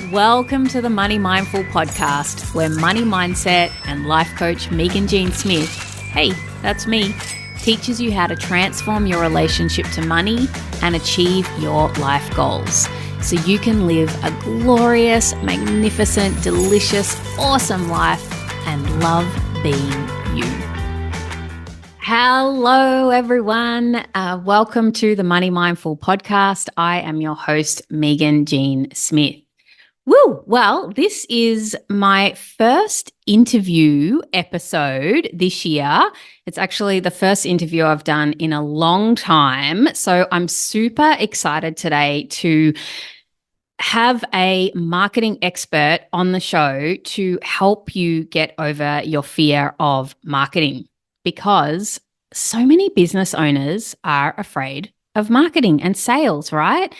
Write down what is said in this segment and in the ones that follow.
Welcome to the Money Mindful podcast, where money mindset and life coach Meaghan Jean Smith, hey, that's me, teaches you how to transform your relationship to money and achieve your life goals so you can live a glorious, magnificent, delicious, awesome life and love being you. Hello, everyone. Welcome to the Money Mindful podcast. I am your host, Meaghan Jean Smith. Woo! Well, this is my first interview episode this year. It's actually the first interview I've done in a long time. So I'm super excited today to have a marketing expert on the show to help you get over your fear of marketing, because so many business owners are afraid of marketing and sales, right?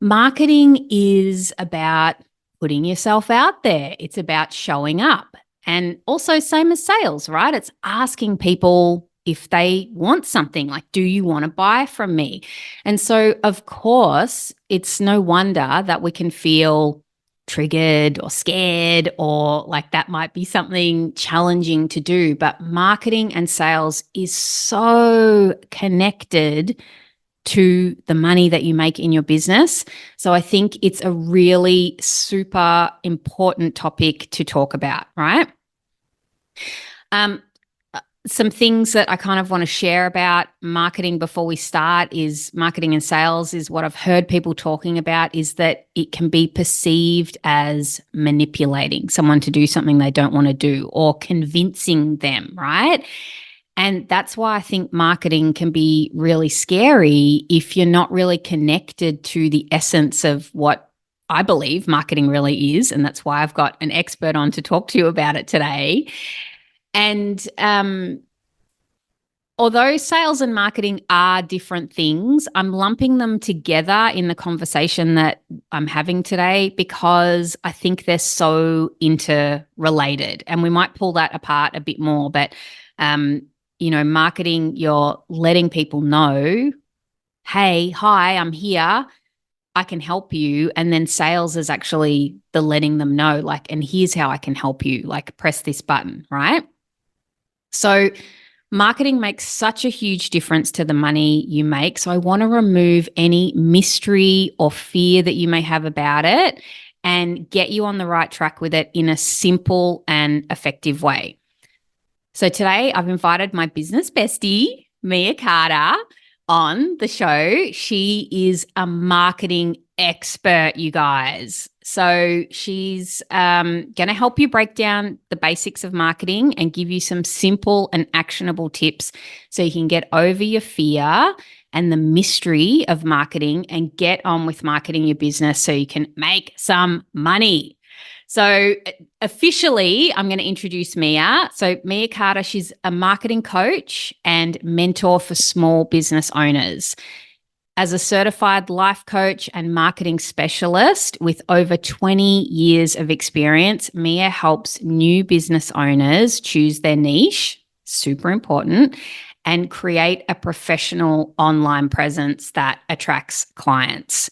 Marketing is about putting yourself out there. It's about showing up. And also same as sales, right? It's asking people if they want something, like, do you want to buy from me? And so, of course, it's no wonder that we can feel triggered or scared, or like that might be something challenging to do. But marketing and sales is so connected to the money that you make in your business. So I think it's a really super important topic to talk about, right? Some things that I kind of want to share about marketing before we start is marketing and sales is what I've heard people talking about, is that it can be perceived as manipulating someone to do something they don't want to do or convincing them, right? And that's why I think marketing can be really scary if you're not really connected to the essence of what I believe marketing really is. And that's why I've got an expert on to talk to you about it today. And although sales and marketing are different things, I'm lumping them together in the conversation that I'm having today because I think they're so interrelated. And we might pull that apart a bit more, but marketing, you're letting people know, hey, hi, I'm here, I can help you. And then sales is actually the letting them know, like, and here's how I can help you, like, press this button, right? So marketing makes such a huge difference to the money you make. So I want to remove any mystery or fear that you may have about it and get you on the right track with it in a simple and effective way. So today I've invited my business bestie, Meaghan Carter, on the show. She is a marketing expert, you guys. So she's going to help you break down the basics of marketing and give you some simple and actionable tips so you can get over your fear and the mystery of marketing and get on with marketing your business so you can make some money. So officially, I'm going to introduce Meaghan. So Meaghan Carter, she's a marketing coach and mentor for small business owners. As a certified life coach and marketing specialist with over 20 years of experience, Meaghan helps new business owners choose their niche, super important, and create a professional online presence that attracts clients.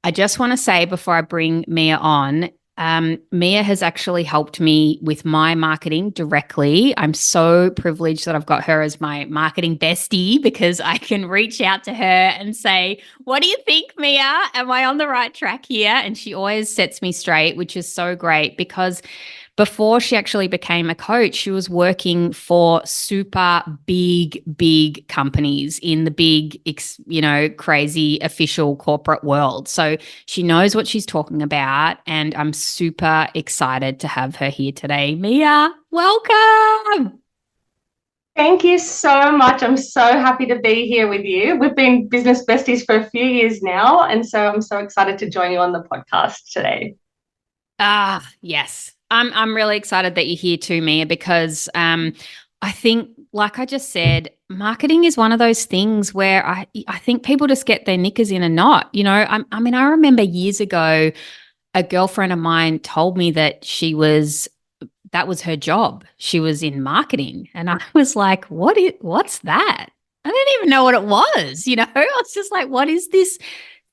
I just want to say before I bring Meaghan on, Meaghan has actually helped me with my marketing directly. I'm so privileged that I've got her as my marketing bestie because I can reach out to her and say, what do you think, Meaghan? Am I on the right track here? And she always sets me straight, which is so great because before she actually became a coach, she was working for super big companies in the big, crazy official corporate world. So she knows what she's talking about, and I'm super excited to have her here today. Meaghan, welcome. Thank you so much. I'm so happy to be here with you. We've been business besties for a few years now, and so I'm so excited to join you on the podcast today. Yes. I'm really excited that you're here too, Meaghan, because I think, like I just said, marketing is one of those things where I think people just get their knickers in a knot. I remember years ago, a girlfriend of mine told me that that was her job. She was in marketing. And I was like, what's that? I didn't even know what it was. I was just like, what is this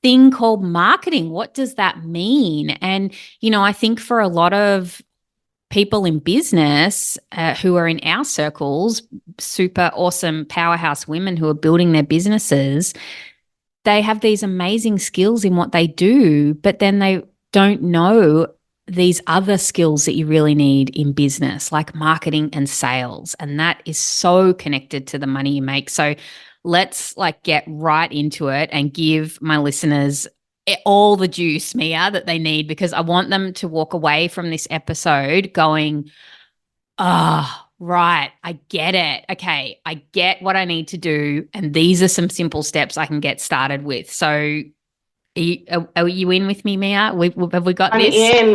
thing called marketing. What does that mean? And, I think for a lot of people in business who are in our circles, super awesome powerhouse women who are building their businesses, they have these amazing skills in what they do, but then they don't know these other skills that you really need in business, like marketing and sales. And that is so connected to the money you make. So let's get right into it and give my listeners all the juice, Mia, that they need, because I want them to walk away from this episode going, right, I get it. Okay, I get what I need to do. And these are some simple steps I can get started with. So are you in with me, Mia? Have we got I'm this? in.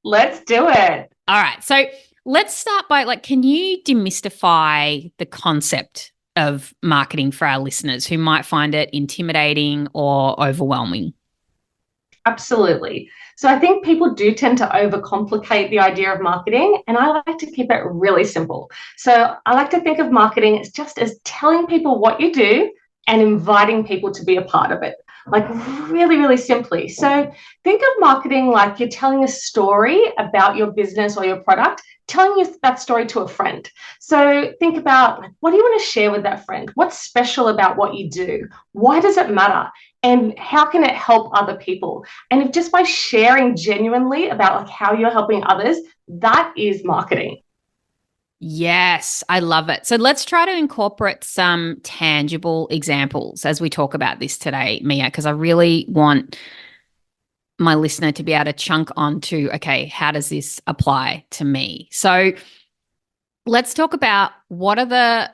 Let's do it. All right. So let's start by can you demystify the concept of marketing for our listeners who might find it intimidating or overwhelming? Absolutely. So I think people do tend to overcomplicate the idea of marketing, and I like to keep it really simple. So I like to think of marketing as just as telling people what you do and inviting people to be a part of it, like really, really simply. So think of marketing like you're telling a story about your business or your product, telling that story to a friend. So think about what do you want to share with that friend? What's special about what you do? Why does it matter? And how can it help other people? And if just by sharing genuinely about how you're helping others, that is marketing. Yes, I love it. So let's try to incorporate some tangible examples as we talk about this today, Mia, because I really want my listener to be able to chunk onto, okay, how does this apply to me? So let's talk about what are the,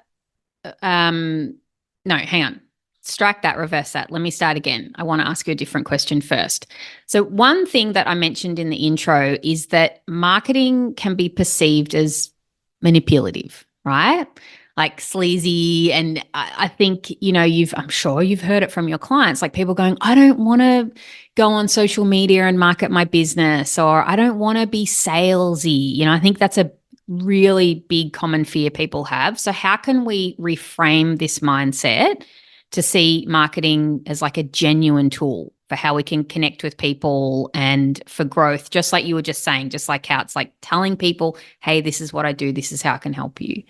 no, hang on. Strike that, reverse that. Let me start again. I want to ask you a different question first. So one thing that I mentioned in the intro is that marketing can be perceived as manipulative, right? Like sleazy. And I think, I'm sure you've heard it from your clients, like people going, I don't want to go on social media and market my business, or I don't want to be salesy. I think that's a really big common fear people have. So how can we reframe this mindset to see marketing as like a genuine tool for how we can connect with people and for growth, just like you were just saying, just like how it's like telling people, hey, this is what I do, this is how I can help you.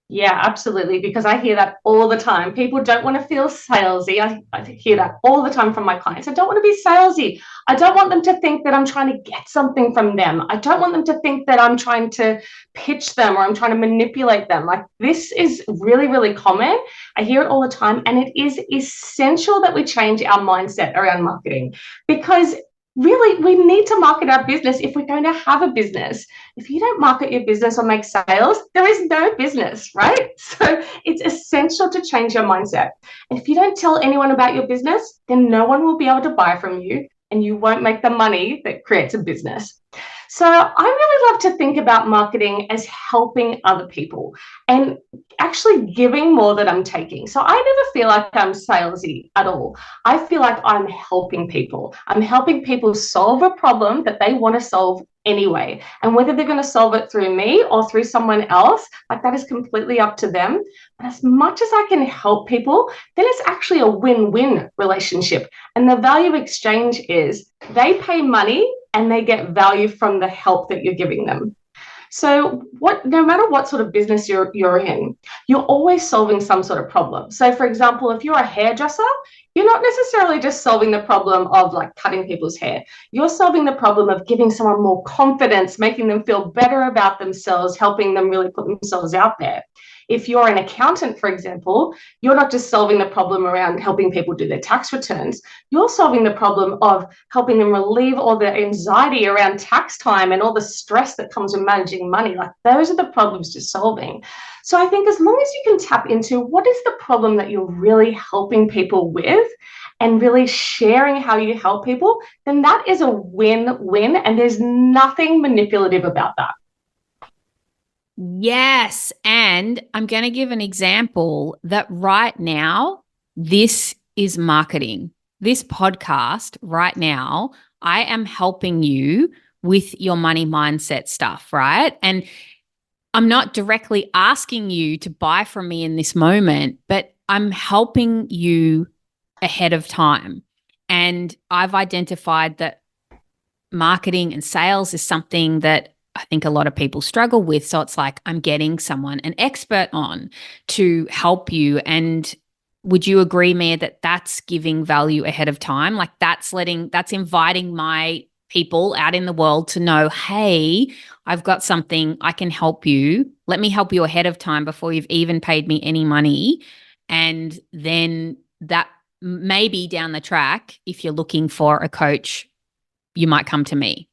Yeah, absolutely. Because I hear that all the time. People don't want to feel salesy. I hear that all the time from my clients. I don't want to be salesy. I don't want them to think that I'm trying to get something from them. I don't want them to think that I'm trying to pitch them or I'm trying to manipulate them. Like this is really, really common. I hear it all the time. And it is essential that we change our mindset around marketing, because really, we need to market our business if we're going to have a business. If you don't market your business or make sales, there is no business, right? So it's essential to change your mindset. And if you don't tell anyone about your business, then no one will be able to buy from you and you won't make the money that creates a business. So I really love to think about marketing as helping other people and actually giving more than I'm taking. So I never feel like I'm salesy at all. I feel like I'm helping people. I'm helping people solve a problem that they want to solve anyway. And whether they're going to solve it through me or through someone else, like that is completely up to them. But as much as I can help people, then it's actually a win-win relationship. And the value exchange is they pay money and they get value from the help that you're giving them. So no matter what sort of business you're in, you're always solving some sort of problem. So for example, if you're a hairdresser, you're not necessarily just solving the problem of like cutting people's hair. You're solving the problem of giving someone more confidence, making them feel better about themselves, helping them really put themselves out there. If you're an accountant, for example, you're not just solving the problem around helping people do their tax returns. You're solving the problem of helping them relieve all the anxiety around tax time and all the stress that comes with managing money. Like those are the problems you're solving. So I think as long as you can tap into what is the problem that you're really helping people with and really sharing how you help people, then that is a win-win, and there's nothing manipulative about that. Yes. And I'm going to give an example that right now, this is marketing. This podcast right now, I am helping you with your money mindset stuff, right? And I'm not directly asking you to buy from me in this moment, but I'm helping you ahead of time. And I've identified that marketing and sales is something that I think a lot of people struggle with. So it's like, I'm getting someone, an expert on to help you. And would you agree, Mia, that that's giving value ahead of time? Like that's inviting my people out in the world to know, hey, I've got something, I can help you. Let me help you ahead of time before you've even paid me any money. And then that maybe down the track, if you're looking for a coach, you might come to me.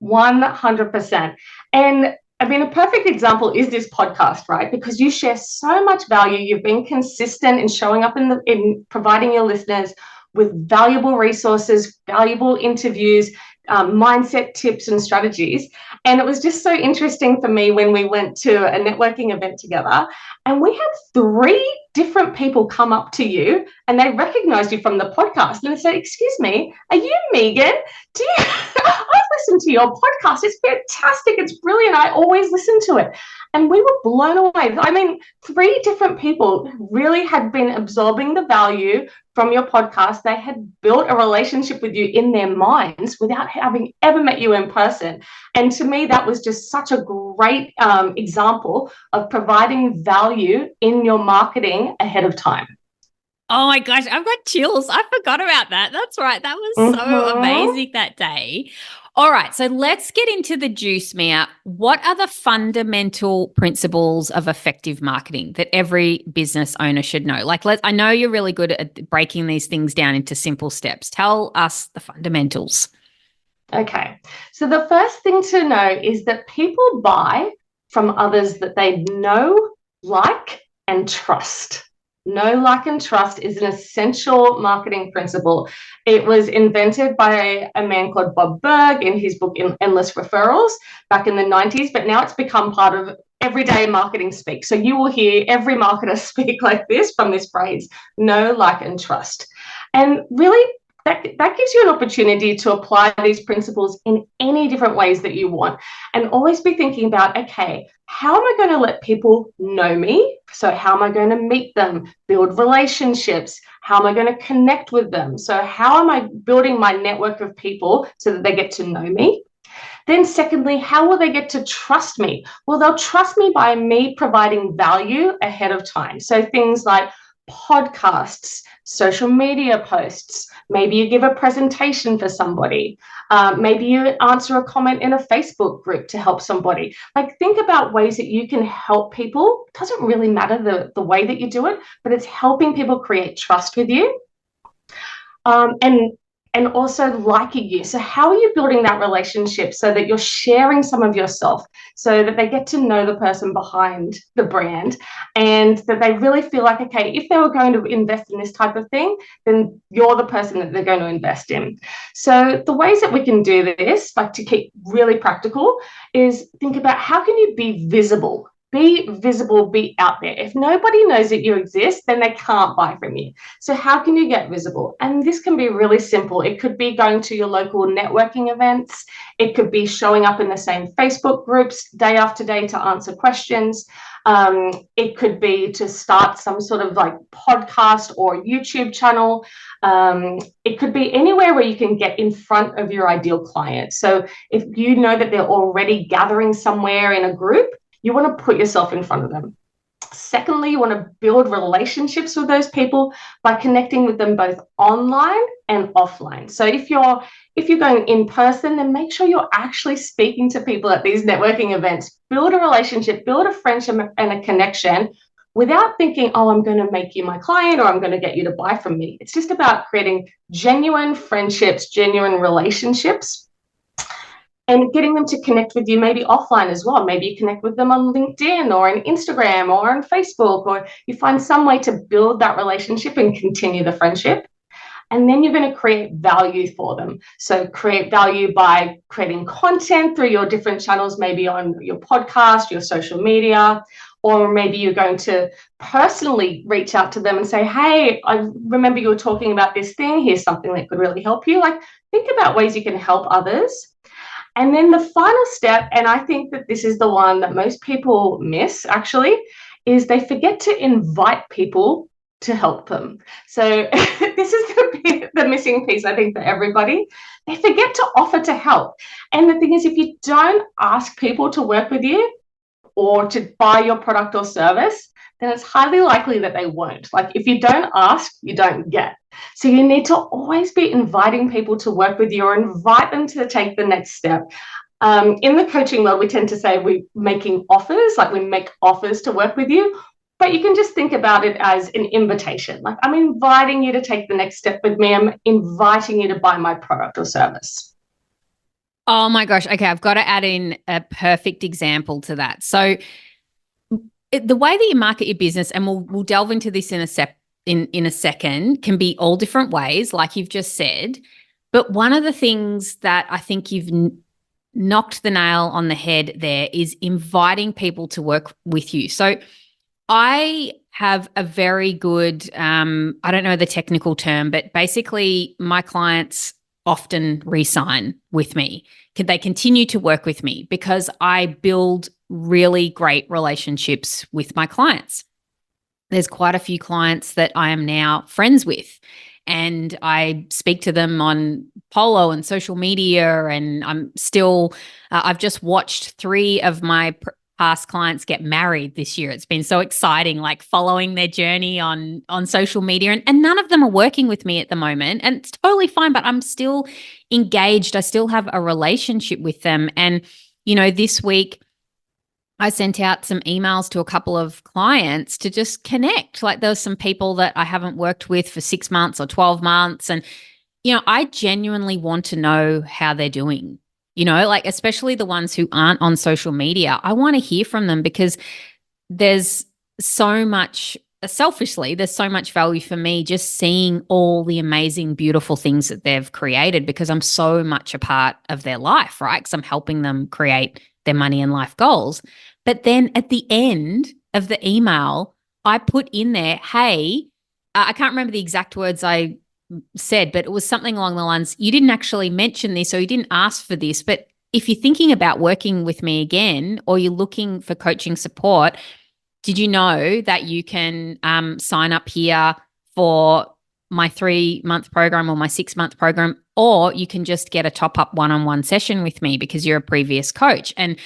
100%. And I mean, a perfect example is this podcast, right? Because you share so much value. You've been consistent in showing up in providing your listeners with valuable resources, valuable interviews, mindset tips and strategies. And it was just so interesting for me when we went to a networking event together and we had 3 different people come up to you and they recognized you from the podcast and they said, excuse me, are you Meaghan? Do you I've listened to your podcast. It's fantastic. It's brilliant. I always listen to it. And we were blown away. I mean, 3 different people really had been absorbing the value from your podcast. They had built a relationship with you in their minds without having ever met you in person. And to me, that was just such a great example of providing value in your marketing ahead of time. Oh my gosh, I've got chills. I forgot about that. That's right. That was so amazing that day. All right, so let's get into the juice, Mia. What are the fundamental principles of effective marketing that every business owner should know? Like, I know you're really good at breaking these things down into simple steps. Tell us the fundamentals. Okay, so the first thing to know is that people buy from others that they know, like, and trust. Know, like, and trust is an essential marketing principle. It was invented by a man called Bob Burg in his book Endless Referrals back in the 90s, but now it's become part of everyday marketing speak. So you will hear every marketer speak like this from this phrase, know, like, and trust. And really, that gives you an opportunity to apply these principles in any different ways that you want. And always be thinking about, okay, how am I going to let people know me? So how am I going to meet them, build relationships? How am I going to connect with them? So how am I building my network of people so that they get to know me? Then secondly, how will they get to trust me? Well, they'll trust me by me providing value ahead of time. So things like podcasts, social media posts, maybe you give a presentation for somebody, maybe you answer a comment in a Facebook group to help somebody. Like, think about ways that you can help people. It doesn't really matter the way that you do it, but it's helping people create trust with you. And also liking you. So how are you building that relationship so that you're sharing some of yourself so that they get to know the person behind the brand and that they really feel like, okay, if they were going to invest in this type of thing, then you're the person that they're going to invest in. So the ways that we can do this, like to keep really practical, is think about how can you be visible? Be visible, be out there. If nobody knows that you exist, then they can't buy from you. So how can you get visible? And this can be really simple. It could be going to your local networking events. It could be showing up in the same Facebook groups day after day to answer questions. It could be to start some sort of like podcast or YouTube channel. It could be anywhere where you can get in front of your ideal client. So if you know that they're already gathering somewhere in a group, you want to put yourself in front of them. Secondly, you want to build relationships with those people by connecting with them both online and offline. So if you're going in person, then make sure you're actually speaking to people at these networking events. Build a relationship, build a friendship and a connection without thinking, oh, I'm going to make you my client or I'm going to get you to buy from me. It's just about creating genuine friendships, genuine relationships, and getting them to connect with you maybe offline as well. Maybe you connect with them on LinkedIn or on Instagram or on Facebook, or you find some way to build that relationship and continue the friendship. And then you're going to create value for them. So create value by creating content through your different channels, maybe on your podcast, your social media, or maybe you're going to personally reach out to them and say, hey, I remember you were talking about this thing. Here's something that could really help you. Like, think about ways you can help others. And then the final step, and I think that this is the one that most people miss actually, is they forget to invite people to help them. So this is the missing piece, I think, for everybody. They forget to offer to help. And the thing is, if you don't ask people to work with you or to buy your product or service, then it's highly likely that they won't. Like, if you don't ask, you don't get. So you need to always be inviting people to work with you or invite them to take the next step. In the coaching world, we tend to say we're making offers, like we make offers to work with you, but you can just think about it as an invitation. Like, I'm inviting you to take the next step with me. I'm inviting you to buy my product or service. Oh my gosh. Okay. I've got to add in a perfect example to that. So the way that you market your business, and we'll delve into this in a second, can be all different ways, like you've just said. But one of the things that I think you've knocked the nail on the head there is inviting people to work with you. So I have a very good, I don't know the technical term, but basically my clients often re-sign with me. They continue to work with me because I build really great relationships with my clients. There's quite a few clients that I am now friends with, and I speak to them on Polo and social media, and I'm still, I've just watched 3 of my past clients get married this year. It's been so exciting, like following their journey on social media, and none of them are working with me at the moment, and it's totally fine, but I'm still engaged. I still have a relationship with them. And, you know, this week I sent out some emails to a couple of clients to just connect. Like, there were some people that I haven't worked with for 6 months or 12 months. And, you know, I genuinely want to know how they're doing, you know, like especially the ones who aren't on social media. I want to hear from them because there's so much, selfishly, there's so much value for me just seeing all the amazing, beautiful things that they've created, because I'm so much a part of their life, right? Because I'm helping them create their money and life goals. But then at the end of the email, I put in there, hey, I can't remember the exact words I said, but it was something along the lines, you didn't actually mention this or you didn't ask for this, but if you're thinking about working with me again or you're looking for coaching support, did you know that you can sign up here for my 3-month program or my 6-month program, or you can just get a top-up one-on-one session with me because you're a previous coach? And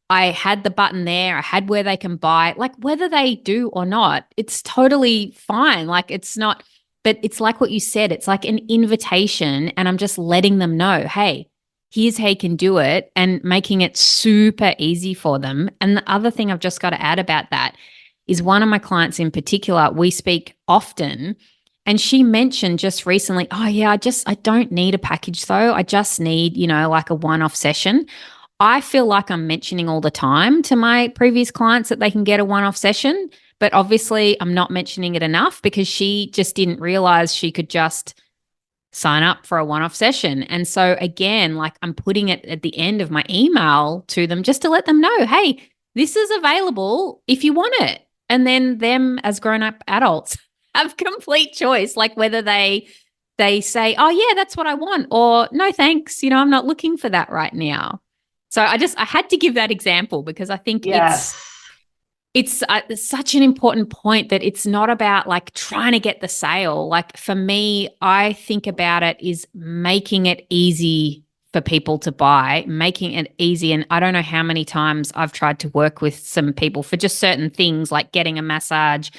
I had the button there. I had where they can buy, like whether they do or not, it's totally fine. Like, it's not, but it's like what you said, it's like an invitation, and I'm just letting them know, hey, here's how you can do it, and making it super easy for them. And the other thing I've just got to add about that is one of my clients in particular, we speak often, and she mentioned just recently, oh yeah, I don't need a package though. I just need, you know, like a one-off session. I feel like I'm mentioning all the time to my previous clients that they can get a one-off session, but obviously I'm not mentioning it enough because she just didn't realize she could just sign up for a one-off session. And so again, like, I'm putting it at the end of my email to them just to let them know, hey, this is available if you want it. And then them as grown-up adults have complete choice, like whether they say, oh yeah, that's what I want, or no, thanks, you know, I'm not looking for that right now. So I had to give that example because I think Yes. it's such an important point that it's not about like trying to get the sale. Like, for me, I think about it is making it easy for people to buy, making it easy. And I don't know how many times I've tried to work with some people for just certain things like getting a massage,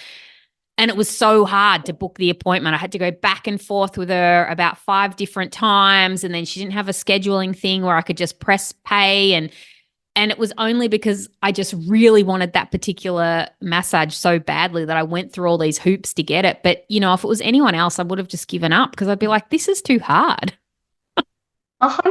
and it was so hard to book the appointment. I had to go back and forth with her about 5 different times. And then she didn't have a scheduling thing where I could just press pay. And it was only because I just really wanted that particular massage so badly that I went through all these hoops to get it. But, you know, if it was anyone else, I would have just given up because I'd be like, this is too hard. 100%.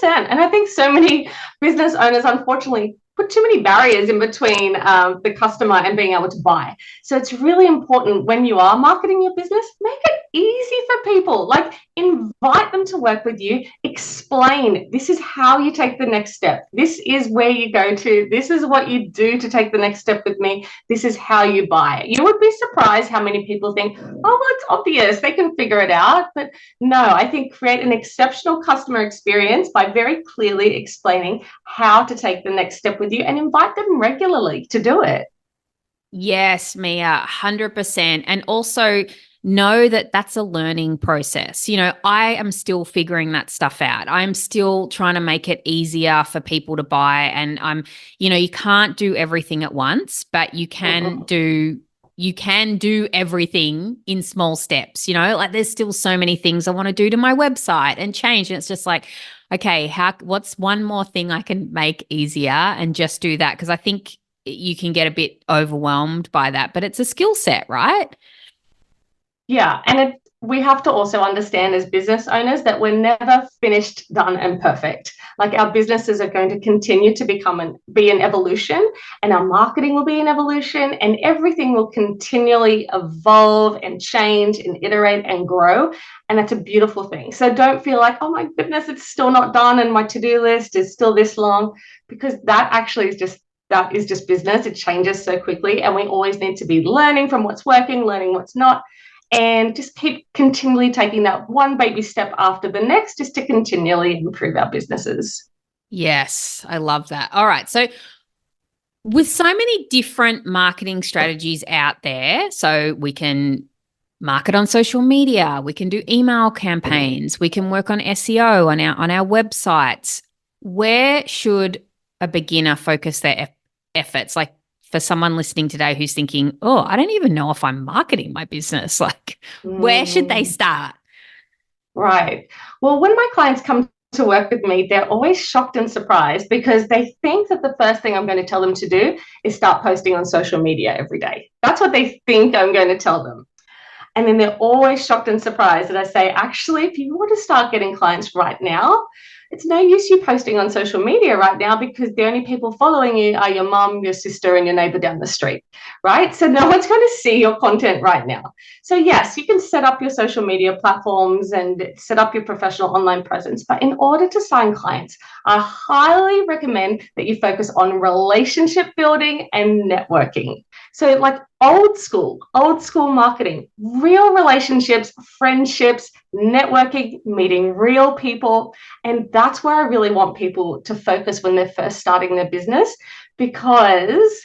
And I think so many business owners, unfortunately, put too many barriers in between the customer and being able to buy. So it's really important when you are marketing your business, make it easy for people. Like, invite them to work with you. Explain, this is how you take the next step. This is where you go to. This is what you do to take the next step with me. This is how you buy it. You would be surprised how many people think, oh, well, it's obvious. They can figure it out. But no, I think create an exceptional customer experience by very clearly explaining how to take the next step with you, and invite them regularly to do it. Yes, Mia, 100%. And also know that that's a learning process. I am still figuring that stuff out. I'm still trying to make it easier for people to buy. And you can't do everything at once, but you can do everything in small steps. Like there's still so many things I want to do to my website and change. And it's just like, okay, what's one more thing I can make easier and just do that? Because I think you can get a bit overwhelmed by that, but it's a skill set, right? Yeah, and we have to also understand as business owners that we're never finished, done, and perfect. Like our businesses are going to continue to be an evolution, and our marketing will be an evolution, and everything will continually evolve and change and iterate and grow. And that's a beautiful thing. So don't feel like, oh my goodness, it's still not done, and my to-do list is still this long, because that is just business. It changes so quickly, and we always need to be learning from what's working, learning what's not, and just keep continually taking that one baby step after the next, just to continually improve our businesses. Yes, I love that. All right. So, with so many different marketing strategies out there, so we can market on social media, we can do email campaigns, we can work on SEO on our websites. Where should a beginner focus their efforts? Like for someone listening today who's thinking, oh, I don't even know if I'm marketing my business. Like, where should they start? Right. Well, when my clients come to work with me, they're always shocked and surprised because they think that the first thing I'm going to tell them to do is start posting on social media every day. That's what they think I'm going to tell them. And then they're always shocked and surprised that I say, actually, if you want to start getting clients right now, it's no use you posting on social media right now, because the only people following you are your mom, your sister, and your neighbor down the street, right? So no one's going to see your content right now. So yes, you can set up your social media platforms and set up your professional online presence. But in order to sign clients, I highly recommend that you focus on relationship building and networking. So like old school marketing, real relationships, friendships, networking, meeting real people. And that's where I really want people to focus when they're first starting their business, because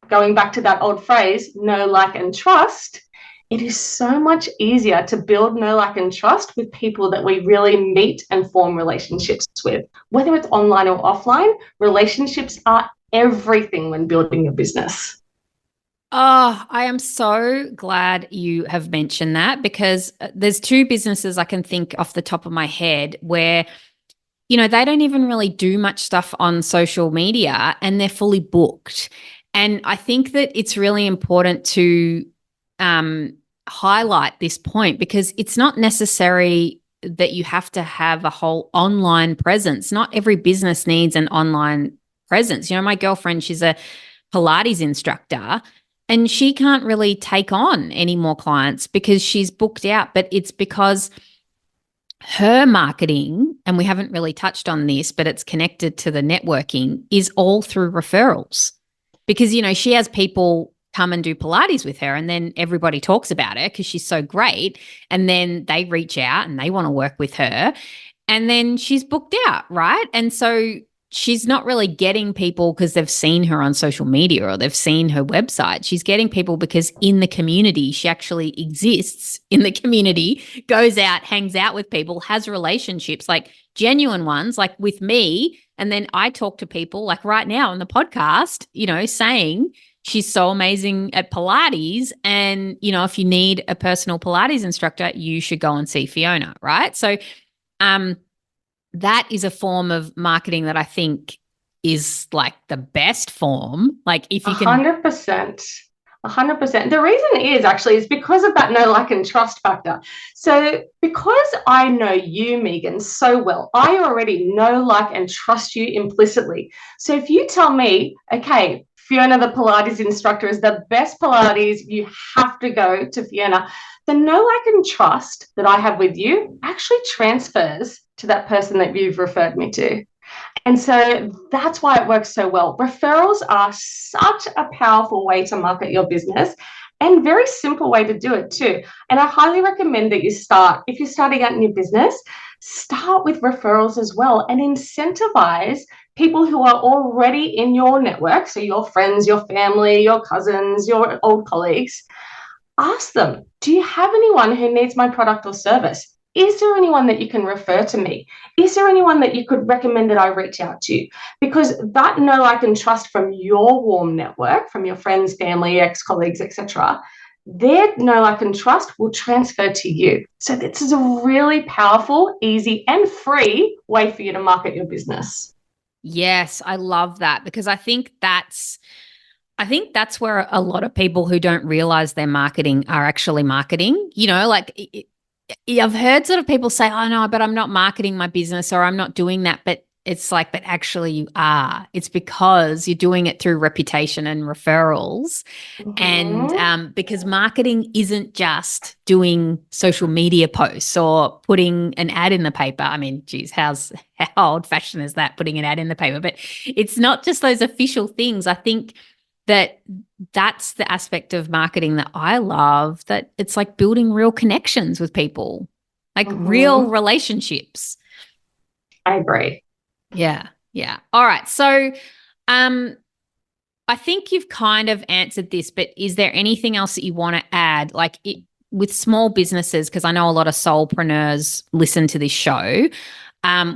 going back to that old phrase, know, like, and trust, it is so much easier to build know, like, and trust with people that we really meet and form relationships with. Whether it's online or offline, relationships are everything when building a business. Oh, I am so glad you have mentioned that, because there's two businesses I can think off the top of my head where, they don't even really do much stuff on social media and they're fully booked. And I think that it's really important to highlight this point, because it's not necessary that you have to have a whole online presence. Not every business needs an online presence. My girlfriend, she's a Pilates instructor, and she can't really take on any more clients because she's booked out. But it's because her marketing, and we haven't really touched on this, but it's connected to the networking, is all through referrals. Because, she has people come and do Pilates with her, and then everybody talks about her because she's so great. And then they reach out and they want to work with her. And then she's booked out, right? And so she's not really getting people because they've seen her on social media or they've seen her website. She's getting people because in the community, she actually exists in the community, goes out, hangs out with people, has relationships, like genuine ones, like with me. And then I talk to people like right now on the podcast, saying she's so amazing at Pilates. And, if you need a personal Pilates instructor, you should go and see Fiona, right? So, that is a form of marketing that I think is like the best form. Like if you can 100%. 100%. The reason is because of that know, like, and trust factor. So because I know you, Meaghan, so well, I already know, like, and trust you implicitly. So if you tell me, okay, Fiona, the Pilates instructor, is the best Pilates, you have to go to Fiona, the know, like, and trust that I have with you actually transfers to that person that you've referred me to. And so that's why it works so well. Referrals are such a powerful way to market your business. and very simple way to do it too. And I highly recommend that you start, if you're starting out in your business, start with referrals as well and incentivize people who are already in your network. So your friends, your family, your cousins, your old colleagues, ask them, do you have anyone who needs my product or service? Is there anyone that you can refer to me? Is there anyone that you could recommend that I reach out to? Because that know, like, and trust from your warm network, from your friends, family, ex-colleagues, etc., their know, like, and trust will transfer to you. So this is a really powerful, easy, and free way for you to market your business. Yes, I love that, because I think that's where a lot of people who don't realize they're marketing are actually marketing. I've heard sort of people say, oh no, but I'm not marketing my business, or I'm not doing that. But it's like, but actually you are. It's because you're doing it through reputation and referrals. And because marketing isn't just doing social media posts or putting an ad in the paper. I mean, geez, how old fashioned is that, putting an ad in the paper? But it's not just those official things. I think that's the aspect of marketing that I love, that it's like building real connections with people, like real relationships. I agree. Yeah. Yeah. All right. So, I think you've kind of answered this, but is there anything else that you want to add? With small businesses, because I know a lot of solopreneurs listen to this show,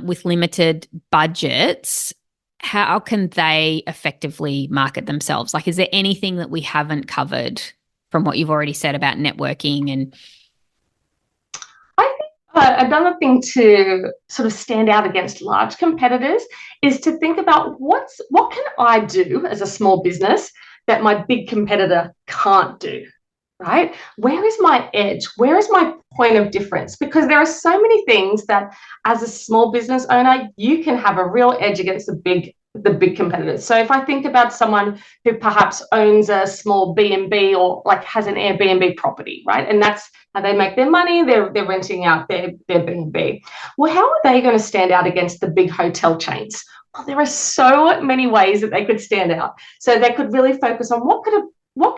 with limited budgets, how can they effectively market themselves? Like, is there anything that we haven't covered from what you've already said about networking? And I think another thing to sort of stand out against large competitors is to think about what can I do as a small business that my big competitor can't do, right? Where is my edge? Where is my point of difference? Because there are so many things that as a small business owner, you can have a real edge against the big competitors. So if I think about someone who perhaps owns a small B&B or like has an Airbnb property, right? And that's how they make their money. They're renting out their B&B. Well, how are they going to stand out against the big hotel chains? Well, there are so many ways that they could stand out. So they could really focus on what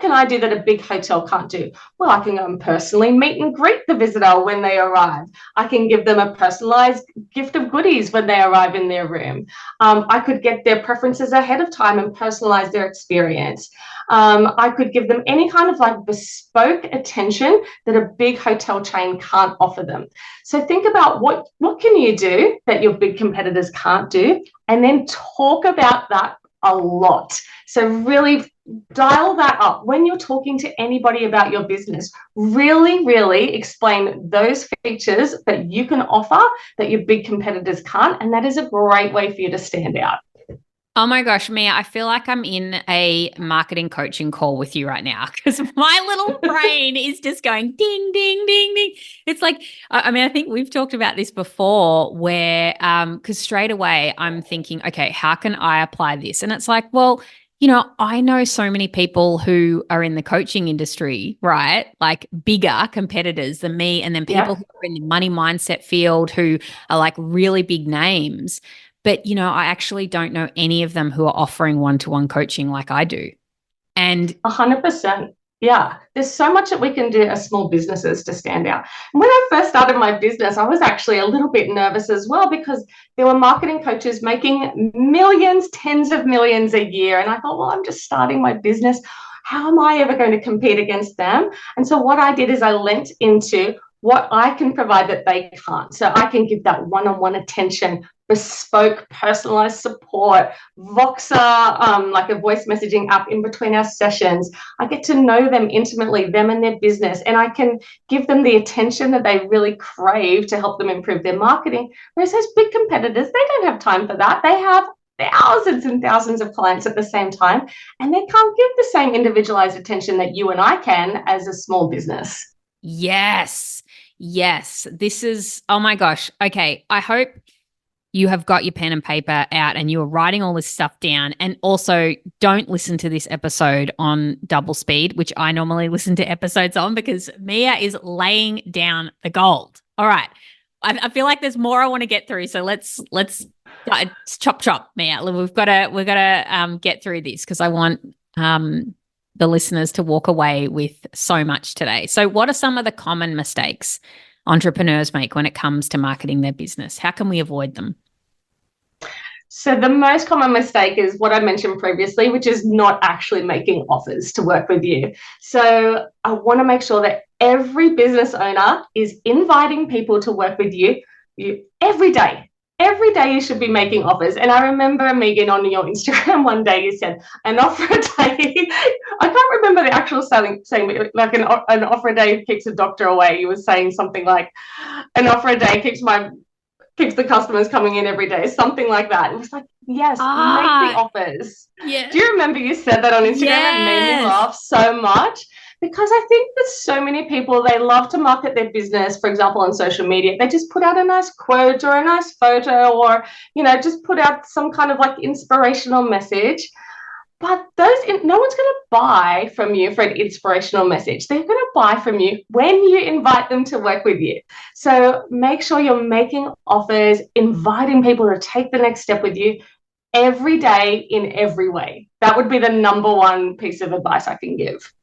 can I do that a big hotel can't do? Well, I can go and personally meet and greet the visitor when they arrive. I can give them a personalized gift of goodies when they arrive in their room. I could get their preferences ahead of time and personalize their experience. I could give them any kind of like bespoke attention that a big hotel chain can't offer them. So think about what can you do that your big competitors can't do, and then talk about that a lot. So really dial that up when you're talking to anybody about your business. Really, really explain those features that you can offer that your big competitors can't. And that is a great way for you to stand out. oh my gosh, Mia, I feel like I'm in a marketing coaching call with you right now, because my little brain is just going ding, ding, ding, ding. It's like, I mean, I think we've talked about this before where, because straight away I'm thinking, okay, how can I apply this? And it's like, well, I know so many people who are in the coaching industry, right? Like bigger competitors than me, and then people who are in the money mindset field who are like really big names. But, I actually don't know any of them who are offering one-to-one coaching like I do. And 100%. Yeah, there's so much that we can do as small businesses to stand out. And when I first started my business, I was actually a little bit nervous as well, because there were marketing coaches making millions, tens of millions a year. And I thought, well, I'm just starting my business. How am I ever going to compete against them? And so what I did is I lent into what I can provide that they can't. So I can give that one-on-one attention, bespoke, personalized support, Voxer, like a voice messaging app in between our sessions. I get to know them intimately, them and their business, and I can give them the attention that they really crave to help them improve their marketing. Whereas those big competitors, they don't have time for that. They have thousands and thousands of clients at the same time, and they can't give the same individualized attention that you and I can as a small business. yes, yes, this is, oh my gosh. Okay. I hope you have got your pen and paper out and you are writing all this stuff down. And also, don't listen to this episode on double speed, which I normally listen to episodes on, because Mia is laying down the gold. All right. I feel like there's more I want to get through. So let's chop, Mia. We've got to get through this, because I want the listeners to walk away with so much today. So what are some of the common mistakes entrepreneurs make when it comes to marketing their business? How can we avoid them? So the most common mistake is what I mentioned previously, which is not actually making offers to work with you. So I want to make sure that every business owner is inviting people to work with you every day. Every day you should be making offers. And I remember, Meaghan, on your Instagram one day you said an offer a day. I can't remember the actual saying, like an offer a day keeps a doctor away. You were saying something like an offer a day keeps the customers coming in every day, something like that. It was like, yes, make the offers. Yeah. Do you remember you said that on Instagram? Yes. It made me laugh so much because I think that so many people, they love to market their business, for example, on social media. They just put out a nice quote or a nice photo or, just put out some kind of like inspirational message. But no one's going to buy from you for an inspirational message. They're going to buy from you when you invite them to work with you. So make sure you're making offers, inviting people to take the next step with you every day in every way. That would be the number one piece of advice I can give.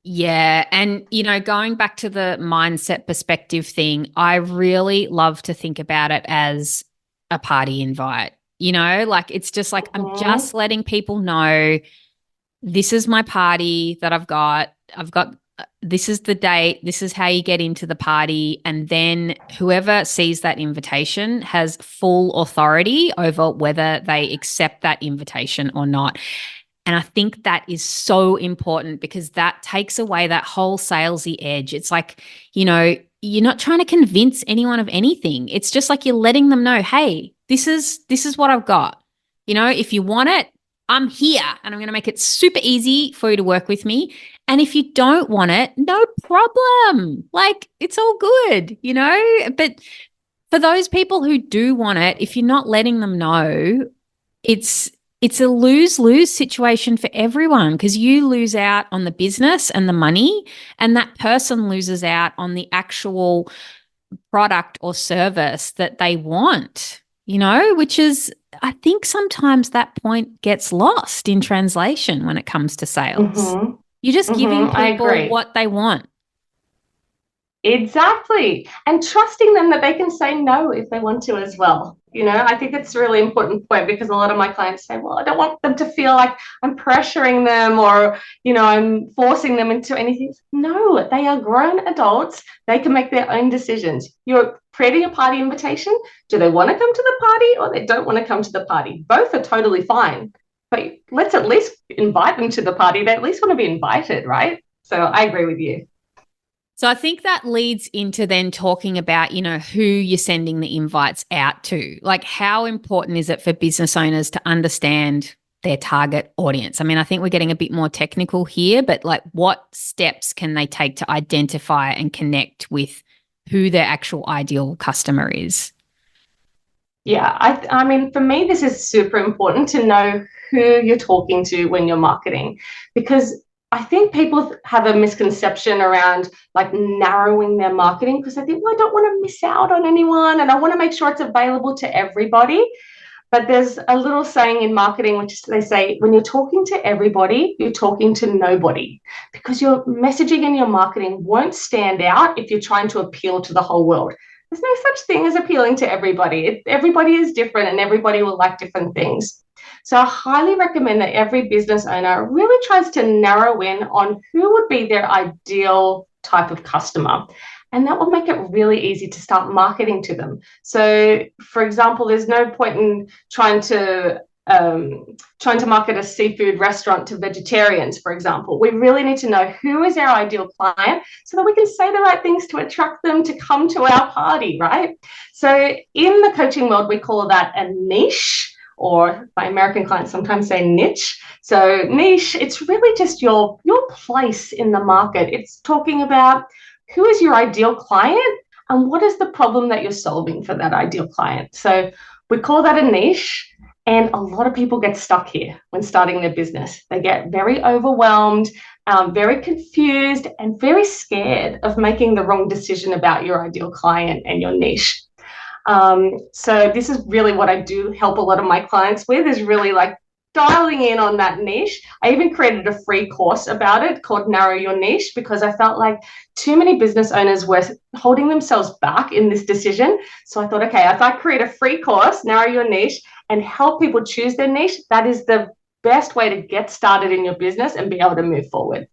Yeah. And, going back to the mindset perspective thing, I really love to think about it as a party invite. Like it's just like I'm just letting people know this is my party that I've got. This is the date. This is how you get into the party. And then whoever sees that invitation has full authority over whether they accept that invitation or not. And I think that is so important because that takes away that whole salesy edge. It's like, you're not trying to convince anyone of anything. It's just like you're letting them know, hey, this is what I've got. If you want it, I'm here and I'm going to make it super easy for you to work with me. And if you don't want it, no problem. Like it's all good, But for those people who do want it, if you're not letting them know, it's a lose-lose situation for everyone because you lose out on the business and the money, and that person loses out on the actual product or service that they want, which is, I think sometimes that point gets lost in translation when it comes to sales. You're just giving people what they want. Exactly. And trusting them that they can say no if they want to as well. I think it's a really important point because a lot of my clients say, well, I don't want them to feel like I'm pressuring them or, I'm forcing them into anything. No, they are grown adults. They can make their own decisions. You're creating a party invitation. Do they want to come to the party or they don't want to come to the party? Both are totally fine. But let's at least invite them to the party. They at least want to be invited, right? So I agree with you. So I think that leads into then talking about, who you're sending the invites out to. Like how important is it for business owners to understand their target audience? I mean, I think we're getting a bit more technical here, but like what steps can they take to identify and connect with who their actual ideal customer is? Yeah, I mean, for me, this is super important to know who you're talking to when you're marketing because I think people have a misconception around like narrowing their marketing because they think, well, I don't want to miss out on anyone and I want to make sure it's available to everybody. But there's a little saying in marketing, which they say, when you're talking to everybody, you're talking to nobody because your messaging and your marketing won't stand out if you're trying to appeal to the whole world. There's no such thing as appealing to everybody. Everybody is different and everybody will like different things. So I highly recommend that every business owner really tries to narrow in on who would be their ideal type of customer. And that will make it really easy to start marketing to them. So, for example, there's no point in trying to market a seafood restaurant to vegetarians, for example. We really need to know who is our ideal client so that we can say the right things to attract them to come to our party, right? So in the coaching world, we call that a niche, or my American clients sometimes say niche. So niche, it's really just your place in the market. It's talking about who is your ideal client and what is the problem that you're solving for that ideal client. So we call that a niche. And a lot of people get stuck here when starting their business. They get very overwhelmed, very confused, and very scared of making the wrong decision about your ideal client and your niche. So this is really what I do help a lot of my clients with, is really like dialing in on that niche. I even created a free course about it called Narrow Your Niche, because I felt like too many business owners were holding themselves back in this decision. So I thought, okay, if I create a free course, Narrow Your Niche, and help people choose their niche, that is the best way to get started in your business and be able to move forward.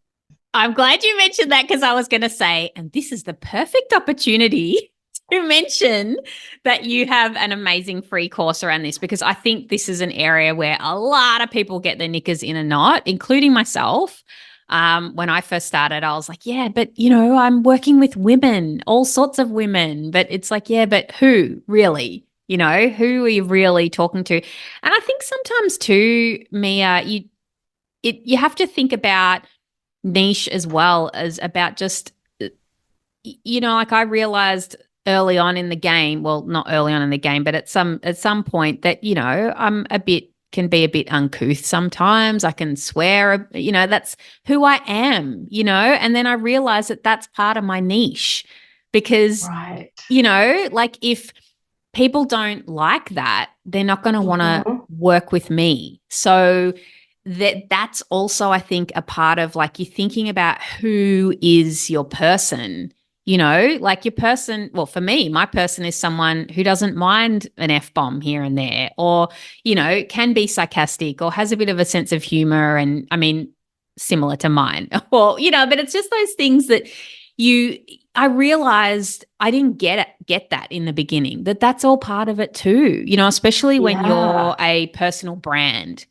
I'm glad you mentioned that, because I was going to say, and this is the perfect opportunity to mention that you have an amazing free course around this, because I think this is an area where a lot of people get their knickers in a knot, including myself. When I first started, I was like, yeah, but I'm working with women, all sorts of women, but it's like, yeah, but who really? Who are you really talking to? And I think sometimes too, Mia, you have to think about niche as well as about just, like I realized early on in the game, well, not early on in the game, but at some point that, can be a bit uncouth sometimes. I can swear, that's who I am, and then I realized that that's part of my niche, because, Right. like if people don't like that, they're not going to want to Mm-hmm. work with me. So that's also, I think, a part of like you're thinking about who is your person, like your person. Well, for me, my person is someone who doesn't mind an F-bomb here and there, or, can be sarcastic or has a bit of a sense of humor. And I mean, similar to mine, or, but it's just those things that I realized I didn't get that in the beginning, that's all part of it too, especially when Yeah. you're a personal brand.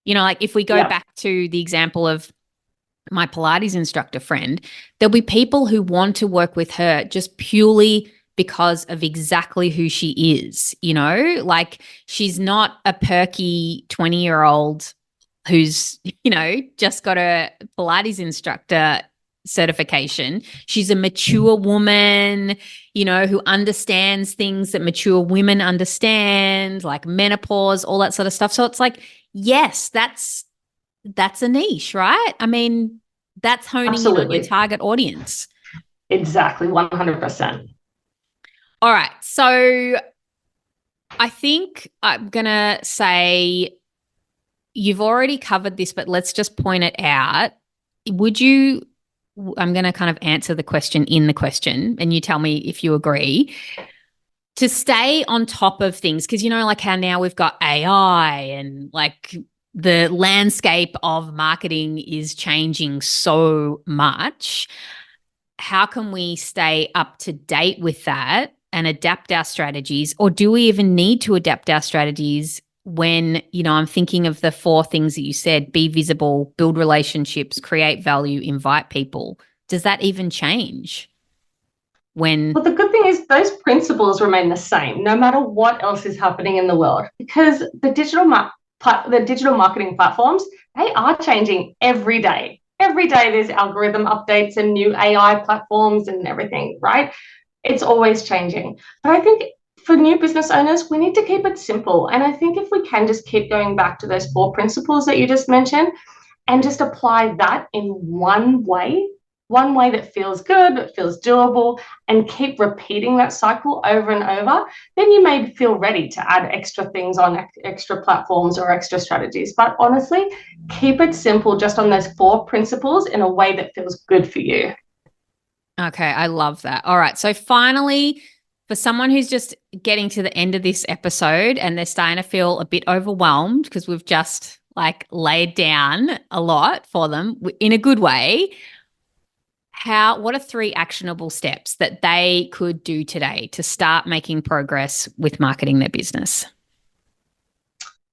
Like if we go Yeah. back to the example of my Pilates instructor friend, there'll be people who want to work with her just purely because of exactly who she is, like she's not a perky 20-year-old who's, just got a Pilates instructor certification. She's a mature woman, who understands things that mature women understand, like menopause, all that sort of stuff. So it's like, yes, that's a niche, right? I mean, that's honing in on your Absolutely. target audience. Exactly. 100%. All right. So I think I'm going to say you've already covered this, but let's just point it out. I'm going to kind of answer the question in the question, and you tell me if you agree. To stay on top of things, because like how now we've got AI and like the landscape of marketing is changing so much. How can we stay up to date with that and adapt our strategies? Or do we even need to adapt our strategies when, I'm thinking of the 4 things that you said: be visible, build relationships, create value, invite people. Does that even change when? Well, the good thing is those principles remain the same no matter what else is happening in the world, because the digital marketing platforms, they are changing every day. Every day there's algorithm updates and new AI platforms and everything, right? It's always changing. But I think for new business owners, we need to keep it simple. And I think if we can just keep going back to those 4 principles that you just mentioned, and just apply that in one way that feels good, that feels doable, and keep repeating that cycle over and over, then you may feel ready to add extra things on extra platforms or extra strategies. But honestly, keep it simple just on those 4 principles in a way that feels good for you. Okay, I love that. All right. So finally, for someone who's just getting to the end of this episode and they're starting to feel a bit overwhelmed because we've just like laid down a lot for them in a good way, what are 3 actionable steps that they could do today to start making progress with marketing their business?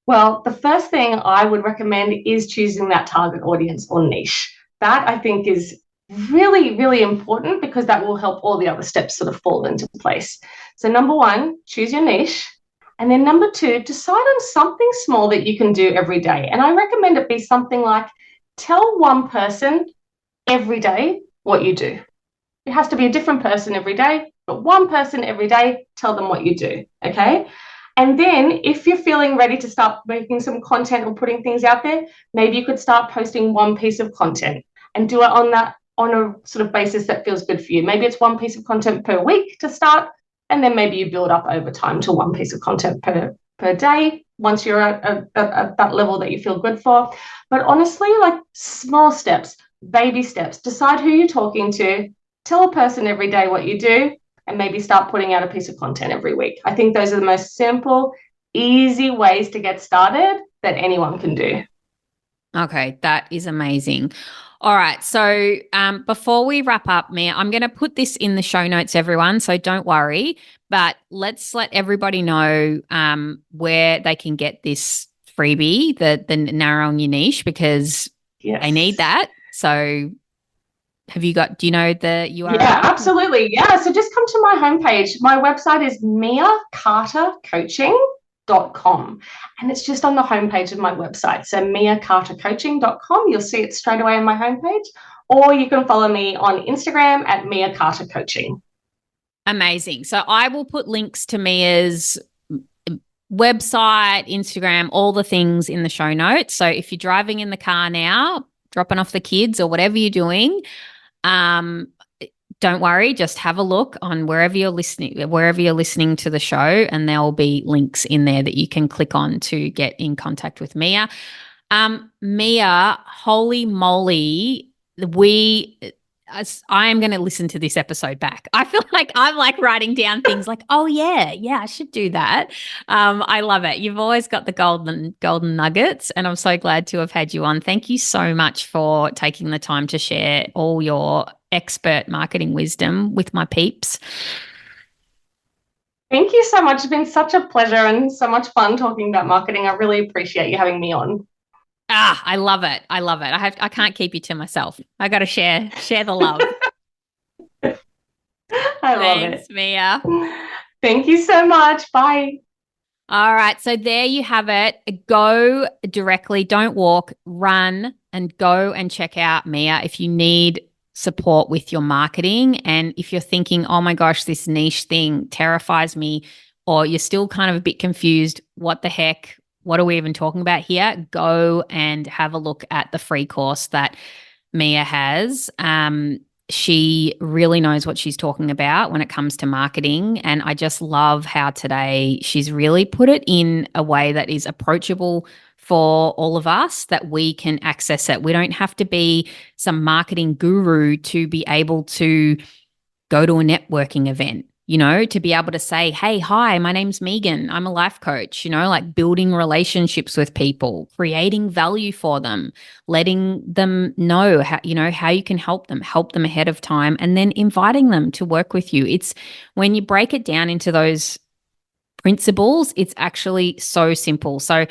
Well, the first thing I would recommend is choosing that target audience or niche. That I think is really, really important, because that will help all the other steps sort of fall into place. So, number 1, choose your niche. And then number 2, decide on something small that you can do every day. And I recommend it be something like tell one person every day what you do. It has to be a different person every day, but one person every day, tell them what you do. Okay. And then if you're feeling ready to start making some content or putting things out there, maybe you could start posting one piece of content and do it on a sort of basis that feels good for you. Maybe it's one piece of content per week to start, and then maybe you build up over time to one piece of content per day, once you're at that level that you feel good for. But honestly, like small steps, baby steps, decide who you're talking to, tell a person every day what you do, and maybe start putting out a piece of content every week. I think those are the most simple, easy ways to get started that anyone can do. Okay, that is amazing. All right. So before we wrap up, Mia, I'm going to put this in the show notes, everyone. So don't worry. But let's let everybody know where they can get this freebie, the narrowing your niche, because they need that. So do you know the URL? Yeah, absolutely. Yeah. So just come to my homepage. My website is meaghancartercoaching.com. And it's just on the homepage of my website. So meaghancartercoaching.com. You'll see it straight away on my homepage. Or you can follow me on Instagram at Meaghan Carter Coaching. Amazing. So I will put links to Mia's website, Instagram, all the things in the show notes. So if you're driving in the car now, dropping off the kids or whatever you're doing, don't worry, just have a look on wherever you're listening to the show, and there will be links in there that you can click on to get in contact with Mia. Mia, holy moly, I am going to listen to this episode back. I feel like I'm like writing down things like, oh yeah, I should do that. I love it. You've always got the golden nuggets, and I'm so glad to have had you on. Thank you so much for taking the time to share all your expert marketing wisdom with my peeps. Thank you so much. It's been such a pleasure and so much fun talking about marketing. I really appreciate you having me on. I love it. I can't keep you to myself. I got to share the love. I love it. Thanks, Mia. Thank you so much. Bye. All right. So there you have it. Go directly. Don't walk, run, and go and check out Mia if you need support with your marketing. And if you're thinking, oh my gosh, this niche thing terrifies me, or you're still kind of a bit confused, what the heck? What are we even talking about here? Go and have a look at the free course that Mia has. She really knows what she's talking about when it comes to marketing. And I just love how today she's really put it in a way that is approachable for all of us, that we can access it. We don't have to be some marketing guru to be able to go to a networking event. To be able to say, hey, hi, my name's Meaghan. I'm a life coach, like building relationships with people, creating value for them, letting them know how you can help them ahead of time, and then inviting them to work with you. It's when you break it down into those principles, it's actually so simple. So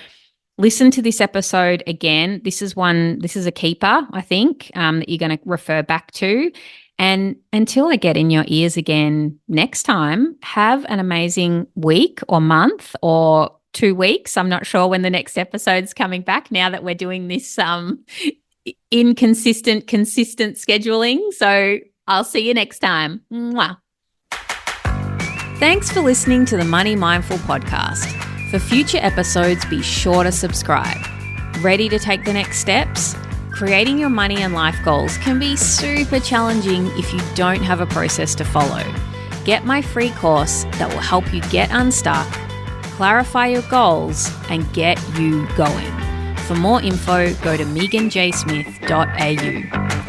listen to this episode again. This is a keeper, I think, that you're going to refer back to. And until I get in your ears again next time, have an amazing week or month or 2 weeks. I'm not sure when the next episode's coming back now that we're doing this consistent scheduling. So I'll see you next time. Mwah. Thanks for listening to the Money Mindful podcast. For future episodes, be sure to subscribe. Ready to take the next steps? Creating your money and life goals can be super challenging if you don't have a process to follow. Get my free course that will help you get unstuck, clarify your goals, and get you going. For more info, go to meaghanjsmith.au.